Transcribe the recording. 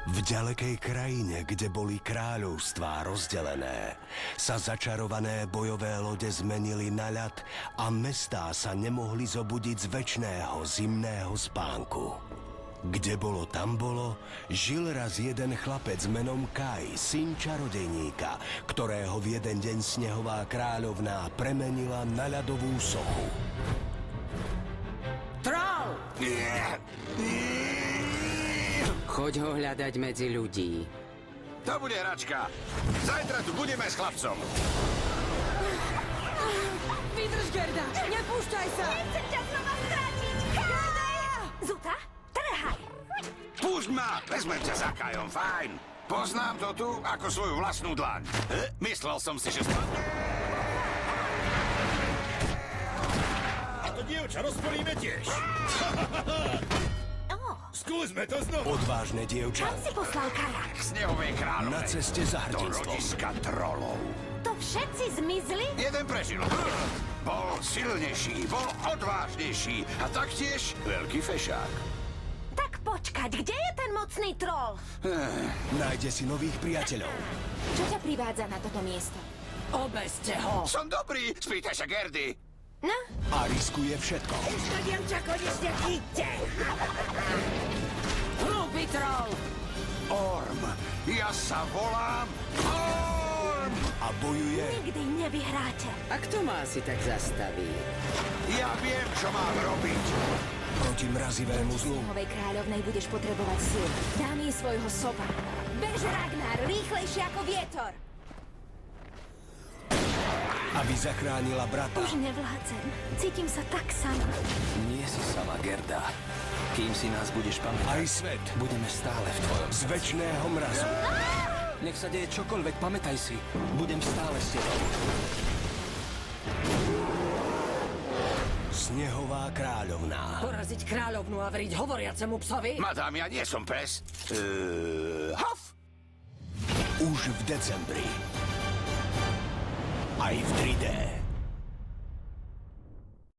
V ďalekej krajine, kde boli kráľovstvá rozdelené, sa začarované bojové lode zmenili na ľad a mestá sa nemohli zobudiť z večného zimného spánku. Kde bolo, tam bolo, žil raz jeden chlapec menom Kai, syn čarodejníka, ktorého v jeden deň snehová kráľovná premenila na ľadovú sochu. Troll! Choď ho hľadať medzi ľudí. To bude hračka. Zajtra tu budeme s chlapcom. Vydrž, Gerda! Nepúšťaj sa! Nechcem ťa znova strátiť! Gerda! Zuta, trhaj! Púšť ma, vezmem ťa za Kajom, fajn. Poznám to tu ako svoju vlastnú dlaň. Myslel som si, že spadne. A to dievča rozpolíme tiež. Skúsme to znovu. Odvážne dievča Kam si poslal Kaja? K snehovej kráľovnej. na ceste za Do hrdinstvom. rodiska trolov. To všetci zmizli? Jeden prežil. Bol silnejší, bol odvážnejší a taktiež veľký fešák. Tak počkať, kde je ten mocný troll? Nájde si nových priateľov. Čo ťa privádza na toto miesto? Obezte ho! Som dobrý, spýtaj sa Gerdy. No, A riskuje všetko. Už to dievča konečne chyťte! Hrubý troll! Orm, ja sa volám Orm. A bojuje nikdy nevyhráte. A kto ma asi tak zastaví? Ja viem, čo mám robiť. proti mrazivému zlu. Snehovej kráľovnej budeš potrebovať síl. Dám jej svojho sopa. Bež, Ragnar, rýchlejšie ako vietor. Aby zachránila brata. Už nevládzem. Cítim sa tak sama. Nie si sama, Gerda. Kým si nás budeš pamätať, Aj svet budeme stále v tvojom. z večného mrazu. Nech sa deje čokoľvek, pamätaj si. Budem stále s tebou. Snehová kráľovná. Poraziť kráľovnú a veriť hovoriacemu psovi? Madám, ja nie som pes. Haf! Už v decembri. Aj v 3D.